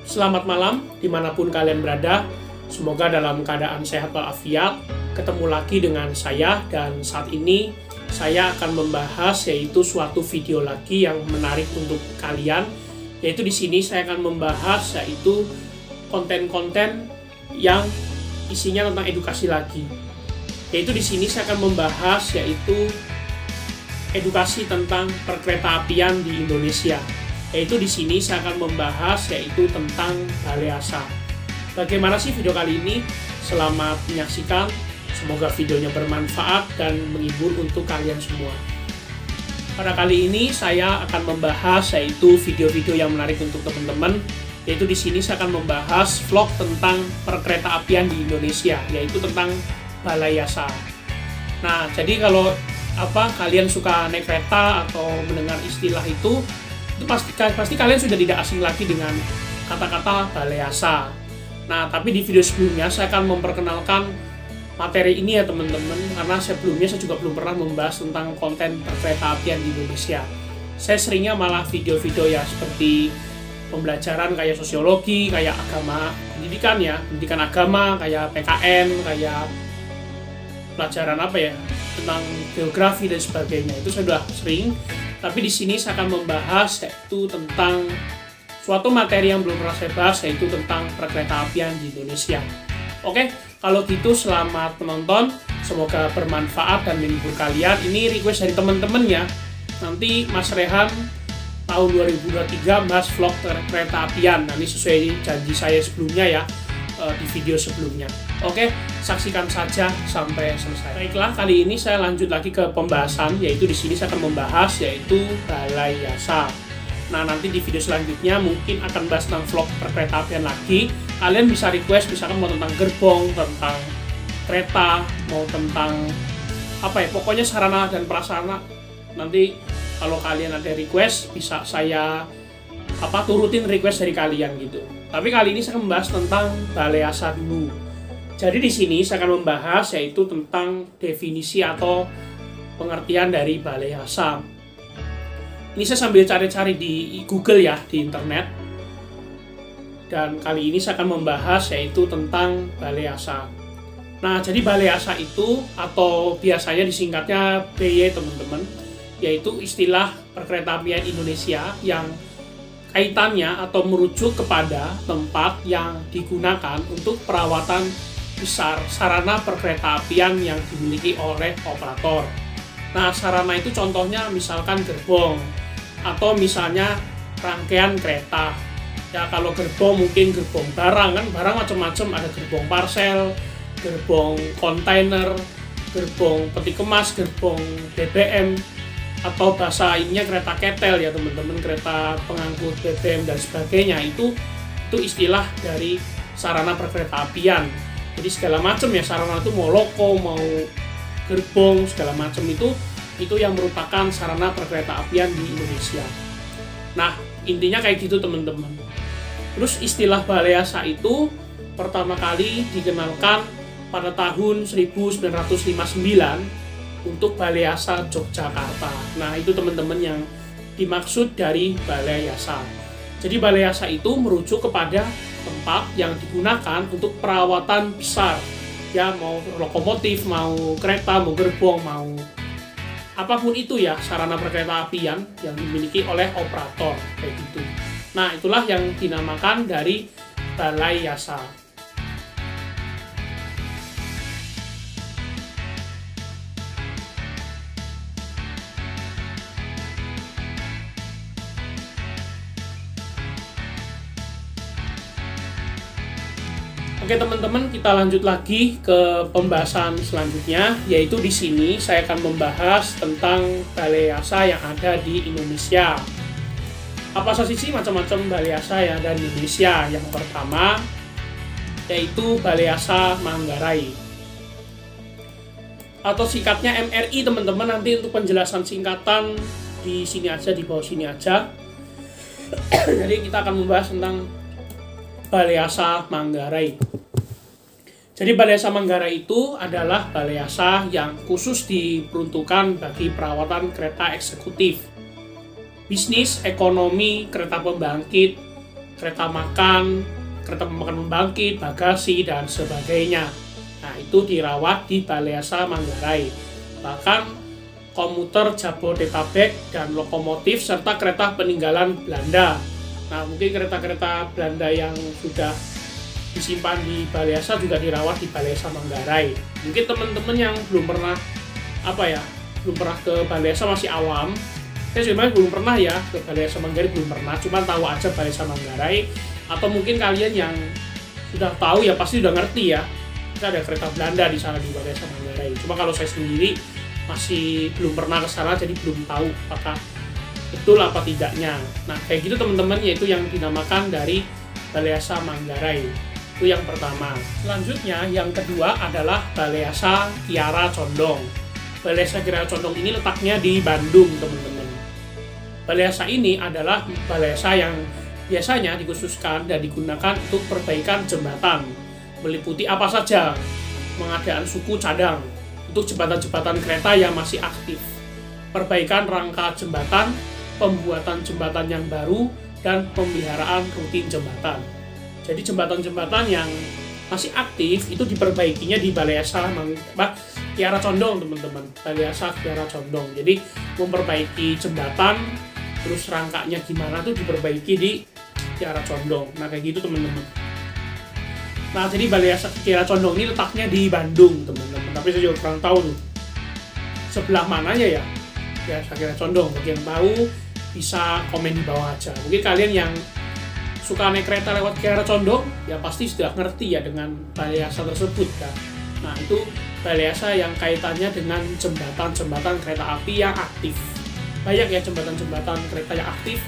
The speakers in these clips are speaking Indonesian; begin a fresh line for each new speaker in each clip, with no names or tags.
Selamat malam, dimanapun kalian berada. Semoga dalam keadaan sehat walafiat. Ketemu lagi dengan saya, dan saat ini saya akan membahas yaitu suatu video lagi yang menarik untuk kalian. Yaitu di sini saya akan membahas yaitu konten-konten yang isinya tentang edukasi lagi. Yaitu di sini saya akan membahas yaitu edukasi tentang perkeretaapian di Indonesia. Yaitu di sini saya akan membahas yaitu tentang Balai Asa. Bagaimana sih video kali ini? Selamat menyaksikan. Semoga videonya bermanfaat dan menghibur untuk kalian semua. Pada kali ini saya akan membahas yaitu video-video yang menarik untuk teman-teman. Yaitu di sini saya akan membahas vlog tentang perkeretaapian di Indonesia, yaitu tentang Balai Asa. Nah, jadi kalau kalian suka naik kereta atau mendengar istilah itu pasti kalian sudah tidak asing lagi dengan kata-kata Balai Asa. Nah, tapi di video sebelumnya saya akan memperkenalkan materi ini ya teman-teman, karena sebelumnya saya juga belum pernah membahas tentang konten perkeretaapian di Indonesia. Saya seringnya malah video-video ya seperti pembelajaran kayak sosiologi, kayak agama, pendidikan agama, kayak PKN, kayak pelajaran tentang geografi dan sebagainya. Itu saya sudah sering. Tapi di sini saya akan membahas yaitu tentang suatu materi yang belum pernah saya bahas, yaitu tentang perkeretaapian di Indonesia. Oke, kalau gitu selamat menonton. Semoga bermanfaat dan menghibur kalian. Ini request dari teman-teman ya. Nanti Mas Rehan tahun 2023 bahas vlog perkeretaapian. Nah, ini sesuai janji saya sebelumnya ya, di video sebelumnya. Oke, saksikan saja sampai selesai. Baiklah, kali ini saya lanjut lagi ke pembahasan, yaitu di sini saya akan membahas yaitu Balai Asa. Nah, nanti di video selanjutnya mungkin akan bahas tentang vlog perkeretaapian lagi. Kalian bisa request, misalkan mau tentang gerbong, tentang kereta, mau tentang pokoknya sarana dan prasarana. Nanti kalau kalian ada request, bisa saya turutin request dari kalian gitu. Tapi kali ini saya akan membahas tentang Balai Asa dulu. Jadi di sini saya akan membahas yaitu tentang definisi atau pengertian dari Balai Asa. Ini saya sambil cari-cari di Google ya, di internet. Dan kali ini saya akan membahas yaitu tentang Balai Asa. Nah, jadi Balai Asa itu atau biasanya disingkatnya BY teman-teman, yaitu istilah perkeretaapian Indonesia yang kaitannya atau merujuk kepada tempat yang digunakan untuk perawatan besar sarana perkeretaapian yang dimiliki oleh operator. Nah, sarana itu contohnya misalkan gerbong atau misalnya rangkaian kereta. Ya, kalau gerbong mungkin gerbong barang kan, barang macam-macam, ada gerbong parcel, gerbong kontainer, gerbong peti kemas, gerbong BBM, atau bahasa ininya kereta ketel ya teman-teman, kereta pengangkut BBM dan sebagainya. Itu istilah dari sarana perkeretaapian. Jadi segala macam ya sarana itu, mau loko, mau gerbong, segala macam itu yang merupakan sarana perkeretaapian di Indonesia. Nah, intinya kayak gitu teman-teman. Terus istilah Balai Asa itu pertama kali dikenalkan pada tahun 1959 untuk Balai Asa Yogyakarta. Nah, itu teman-teman yang dimaksud dari Balai Asa. Jadi Balai Asa itu merujuk kepada tempat yang digunakan untuk perawatan besar. Ya, mau lokomotif, mau kereta, mau gerbong, mau apapun itu ya, sarana perkeretaapian yang dimiliki oleh operator kayak gitu. Nah, itulah yang dinamakan dari Balai Asa. Oke teman-teman, kita lanjut lagi ke pembahasan selanjutnya, yaitu di sini saya akan membahas tentang Balai Asa yang ada di Indonesia. Apa saja sih macam-macam Balai Asa yang ada di Indonesia? Yang pertama yaitu Balai Asa Manggarai atau singkatnya MRI teman-teman. Nanti untuk penjelasan singkatan di sini aja, di bawah sini aja. Jadi kita akan membahas tentang Balai Asa Manggarai. Jadi Balai Asa Manggarai itu adalah balai asa yang khusus diperuntukkan bagi perawatan kereta eksekutif, bisnis, ekonomi, kereta pembangkit, kereta makan membangkit, bagasi, dan sebagainya. Nah, itu dirawat di Balai Yasa Manggarai. Bahkan komuter Jabodetabek dan lokomotif serta kereta peninggalan Belanda. Nah, mungkin kereta-kereta Belanda yang sudah disimpan di Balai Yasa juga dirawat di Balai Yasa Manggarai. Mungkin teman-teman yang belum pernah ke Balai Yasa masih awam. Saya sebenarnya belum pernah ya ke Balai Yasa Manggarai, belum pernah, cuma tahu aja Balai Yasa Manggarai. Atau mungkin kalian yang sudah tahu ya pasti sudah ngerti ya, kita ada kereta Belanda di sana di Balai Yasa Manggarai. Cuma kalau saya sendiri masih belum pernah ke sana, jadi belum tahu apakah betul apa tidaknya. Nah, kayak gitu teman-teman, yaitu yang dinamakan dari Balai Yasa Manggarai. Itu yang pertama. Selanjutnya yang kedua adalah Balai Yasa Kiara Condong. Balai Yasa Kiara Condong ini letaknya di Bandung, teman-teman. Balai Yasa ini adalah Balai Yasa yang biasanya dikhususkan dan digunakan untuk perbaikan jembatan, meliputi apa saja, pengadaan suku cadang untuk jembatan-jembatan kereta yang masih aktif, perbaikan rangka jembatan, pembuatan jembatan yang baru, dan pemeliharaan rutin jembatan. Jadi jembatan-jembatan yang masih aktif itu diperbaikinya di Balai Yasa Kiara Condong, teman-teman. Balai Yasa Kiara Condong. Jadi memperbaiki jembatan, terus rangkanya gimana tuh diperbaiki di Kiara Condong. Nah, kayak gitu teman-teman. Nah, jadi Balai Yasa Kiara Condong ini letaknya di Bandung, teman-teman. Tapi saya juga kurang tahu tuh sebelah mananya ya Balai Yasa Kiara Condong. Bagi yang tahu bisa komen di bawah aja. Mungkin kalian yang suka naik kereta lewat Kiara Condong ya pasti sudah ngerti ya dengan Balai Yasa tersebut kan. Nah, itu Balai Yasa yang kaitannya dengan jembatan-jembatan kereta api yang aktif. Banyak ya jembatan-jembatan kereta yang aktif.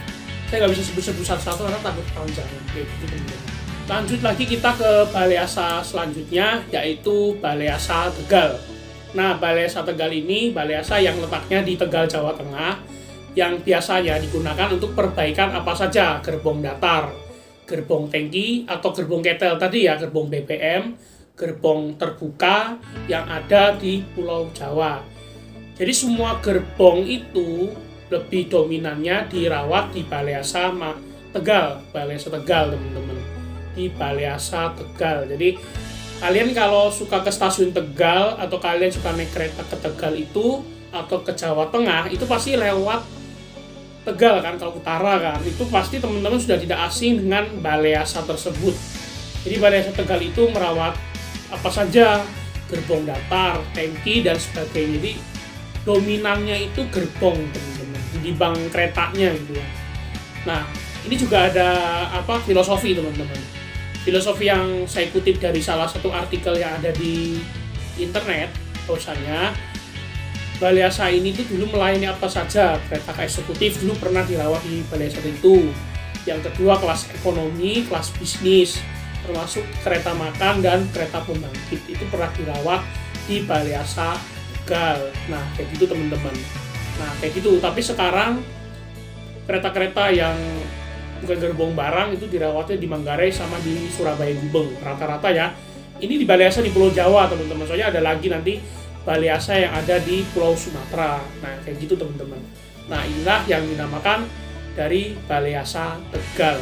Saya nggak bisa sebut-sebut satu-satu karena takut panjang. Oke, gitu. Lanjut lagi kita ke Balai Yasa selanjutnya, yaitu Balai Yasa Tegal. Nah, Balai Yasa Tegal ini Balai Yasa yang letaknya di Tegal, Jawa Tengah, yang biasanya digunakan untuk perbaikan apa saja, gerbong datar, gerbong tangki atau gerbong ketel tadi ya, gerbong BBM, gerbong terbuka yang ada di Pulau Jawa. Jadi semua gerbong itu lebih dominannya dirawat di Balai Yasa Tegal, Balai Yasa Tegal, teman-teman. Di Balai Yasa Tegal. Jadi kalian kalau suka ke stasiun Tegal atau kalian suka naik kereta ke Tegal itu atau ke Jawa Tengah, itu pasti lewat Tegal kan, kalau utara kan. Itu pasti teman-teman sudah tidak asing dengan Balai Yasa tersebut. Jadi Balai Yasa Tegal itu merawat apa saja, gerbong datar, tangki dan sebagainya. Jadi dominannya itu gerbong, teman-teman, di bank keretanya gitu ya. Nah, ini juga ada filosofi, teman-teman. Filosofi yang saya kutip dari salah satu artikel yang ada di internet, bahwasanya Balai Yasa ini tuh dulu melayani apa saja. Kereta eksekutif dulu pernah dirawat di Balai Yasa itu. Yang kedua kelas ekonomi, kelas bisnis, termasuk kereta makan dan kereta pembangkit itu pernah dirawat di Balai Yasa Tegal. Nah, kayak gitu teman-teman. Nah, kayak gitu. Tapi sekarang kereta-kereta yang bukan gerbong barang itu dirawatnya di Manggarai sama di Surabaya Gubeng. Rata-rata ya. Ini di Balai Yasa di Pulau Jawa, teman-teman. Soalnya ada lagi nanti Balai Yasa yang ada di Pulau Sumatera. Nah, kayak gitu teman-teman. Nah, inilah yang dinamakan dari Balai Yasa Tegal.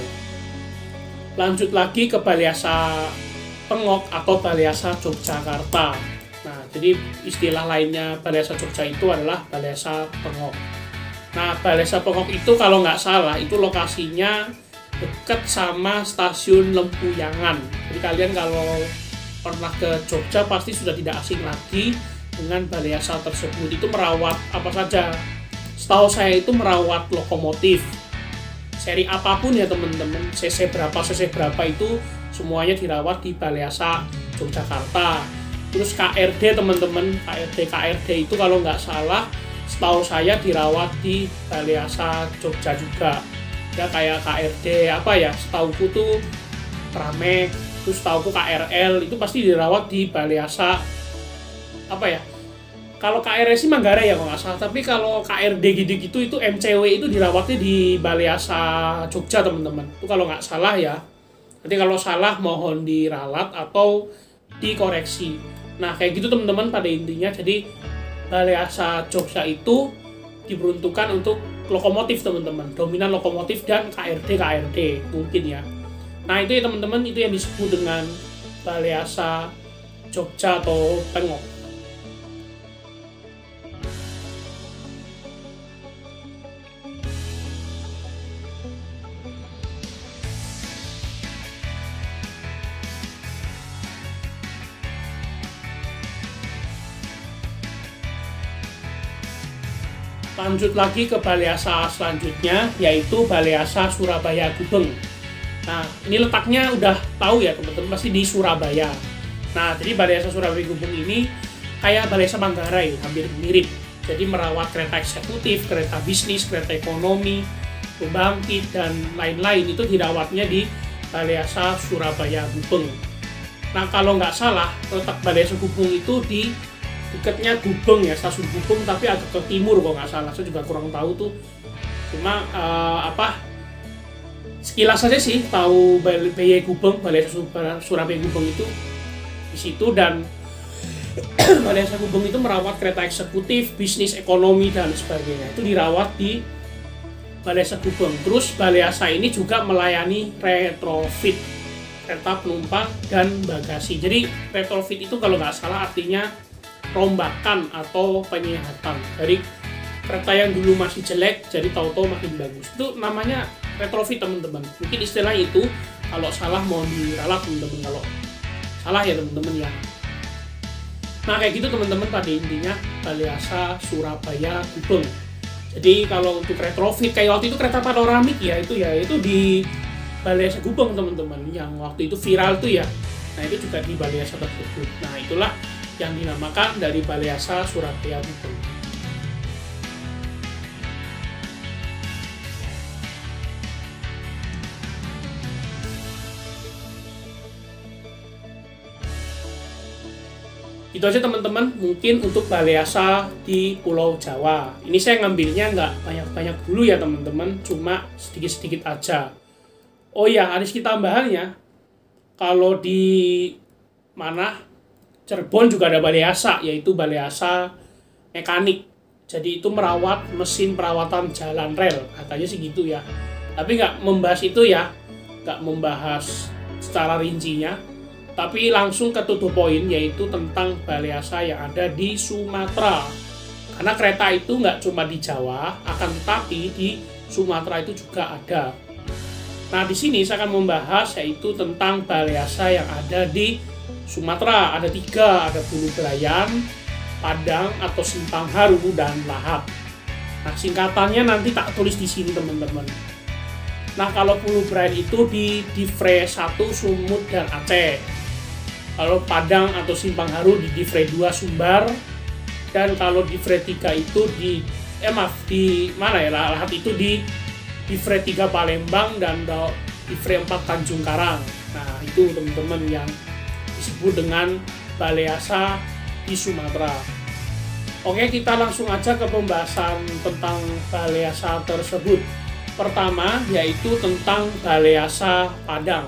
Lanjut lagi ke Balai Yasa Pengok atau Balai Yasa Yogyakarta. Nah, jadi istilah lainnya Balai Yasa Jogja itu adalah Balai Yasa Pengok. Nah, Balai Yasa Pengok itu kalau nggak salah itu lokasinya dekat sama stasiun Lempuyangan. Jadi kalian kalau pernah ke Jogja pasti sudah tidak asing lagi dengan Balai Yasa tersebut. Itu merawat apa saja. Setahu saya itu merawat lokomotif. Seri apapun ya teman-teman, cc berapa itu semuanya dirawat di Balai Yasa Yogyakarta. Terus KRD teman-teman, KRD itu kalau nggak salah setahu saya dirawat di Balai Yasa Jogja juga. Ya kayak KRD setauku tuh Tramek, terus setauku KRL itu pasti dirawat di Balai Yasa kalau KRL sih Manggarai ya kalau nggak salah, tapi kalau KRD gitu-gitu itu MCW itu dirawatnya di Balai Yasa Jogja teman-teman. Itu kalau nggak salah ya. Nanti kalau salah mohon diralat atau dikoreksi. Nah, kayak gitu teman-teman pada intinya. Jadi Balai Yasa Jogja itu diperuntukkan untuk lokomotif teman-teman, dominan lokomotif dan KRD mungkin ya. Nah itu ya teman-teman, itu yang disebut dengan Balai Asa Jogja atau Pengok. Lanjut lagi ke Balai Asa selanjutnya, yaitu Balai Asa Surabaya Gubeng. Nah, ini letaknya udah tahu ya teman-teman, pasti di Surabaya. Nah, jadi Balai Asa Surabaya Gubeng ini kayak Balai Asa Manggarai, hampir mirip. Jadi merawat kereta eksekutif, kereta bisnis, kereta ekonomi, pembangkit, dan lain-lain itu dirawatnya di Balai Asa Surabaya Gubeng. Nah, kalau nggak salah, letak Balai Asa Gubeng itu di dekatnya Gubeng ya, stasiun Gubeng, tapi agak ke timur kalau nggak salah. Saya juga kurang tahu tuh. Cuma sekilas saja sih tahu Balai Gubeng, Balai Surabaya Gubeng itu di situ, dan Balai Asa Gubeng itu merawat kereta eksekutif, bisnis, ekonomi, dan sebagainya. Itu dirawat di Balai Asa Gubeng. Terus Balai Asa ini juga melayani retrofit kereta penumpang dan bagasi. Jadi retrofit itu kalau nggak salah artinya rombakan atau penyehatan dari kereta yang dulu masih jelek jadi tahu-tahu makin bagus. Itu namanya retrofit teman-teman. Mungkin istilah itu kalau salah mau diralat teman-teman, kalau salah ya teman-teman ya. Nah kayak gitu teman-teman, pada intinya Balai Asa Surabaya Gubeng. Jadi kalau untuk retrofit kayak waktu itu kereta panoramik ya itu di Balai Asa Gubeng teman-teman, yang waktu itu viral tuh ya. Nah itu juga di Balai Asa tersebut. Nah itulah yang dinamakan dari Balai Asa Surabaya Gubeng. Itu aja teman-teman, mungkin untuk Balai Asa di Pulau Jawa. Ini saya ngambilnya nggak banyak-banyak dulu ya teman-teman, cuma sedikit-sedikit aja. Oh ya, ada sedikit tambahannya. Kalau di Cirebon juga ada Balai Asa, yaitu Balai Asa Mekanik. Jadi itu merawat mesin perawatan jalan rel, katanya sih gitu ya. Tapi nggak membahas itu ya, nggak membahas secara rincinya. Tapi langsung ke to the point, yaitu tentang Balai Asa yang ada di Sumatera. Karena kereta itu nggak cuma di Jawa, akan tetapi di Sumatera itu juga ada. Nah di sini saya akan membahas yaitu tentang Balai Asa yang ada di Sumatera. Ada 3, ada Bulu Belayan, Padang atau Simpang Haru, dan Lahap. Nah singkatannya nanti tak tulis di sini teman-teman. Nah kalau Bulu Belayan itu di Divre 1 Sumut dan Aceh. Kalau Padang atau Simpang Haru di Divre 2 Sumbar, dan kalau Divre 3 itu di Lahap itu di Divre 3 Palembang, dan Divre 4 Tanjung Karang. Nah itu teman-teman yang disebut dengan Balai Asa di Sumatera. Oke, kita langsung aja ke pembahasan tentang Balai Asa tersebut. Pertama yaitu tentang Balai Asa Padang.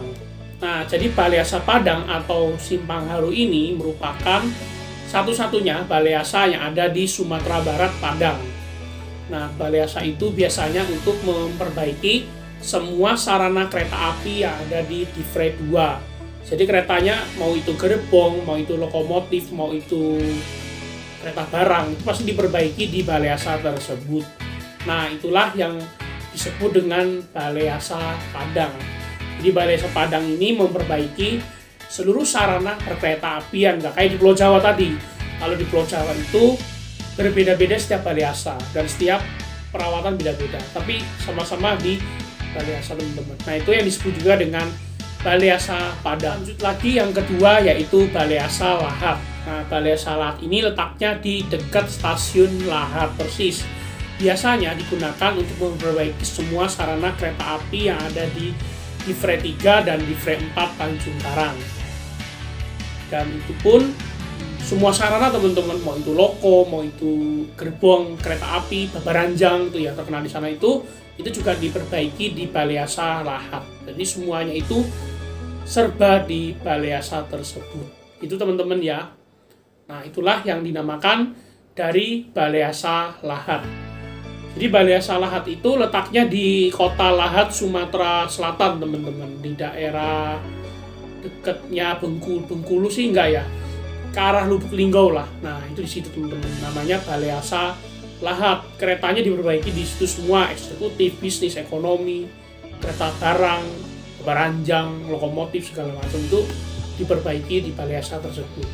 Nah, jadi Balai Asa Padang atau Simpang Haru ini merupakan satu-satunya Balai Asa yang ada di Sumatera Barat, Padang. Nah, Balai Asa itu biasanya untuk memperbaiki semua sarana kereta api yang ada di Divre 2. Jadi keretanya mau itu gerbong, mau itu lokomotif, mau itu kereta barang, itu pasti diperbaiki di Balai Asa tersebut. Nah, itulah yang disebut dengan Balai Asa Padang. Di Balai Asa Padang ini memperbaiki seluruh sarana perkereta apian, nggak kayak di Pulau Jawa tadi. Kalau di Pulau Jawa itu berbeda-beda setiap Balai Asa dan setiap perawatan beda-beda, tapi sama-sama di Balai Asa teman-teman. Nah itu yang disebut juga dengan Balai Asa Padang. Lanjut lagi yang kedua yaitu Balai Asa Lahap. Nah Balai Asa Lahap ini letaknya di dekat stasiun Lahap persis. Biasanya digunakan untuk memperbaiki semua sarana kereta api yang ada di Divre 3 dan Divre 4 Tanjung Karang. Dan itu pun semua sarana teman-teman, mau itu loko, mau itu gerbong kereta api, babaranjang itu ya terkenal di sana itu juga diperbaiki di Balai Asa Lahap. Jadi semuanya itu serba di Balai Asa tersebut. Itu teman-teman ya. Nah, itulah yang dinamakan dari Balai Asa Lahap. Jadi Balai Asa Lahat itu letaknya di kota Lahat, Sumatera Selatan, teman-teman. Di daerah dekatnya Bengkulu sih enggak ya, ke arah Lubuk Linggau lah. Nah itu di situ teman-teman, namanya Balai Asa Lahat. Keretanya diperbaiki di situ semua, eksekutif, bisnis, ekonomi, kereta barang, baranjang, lokomotif segala macam itu diperbaiki di Balai Asa tersebut.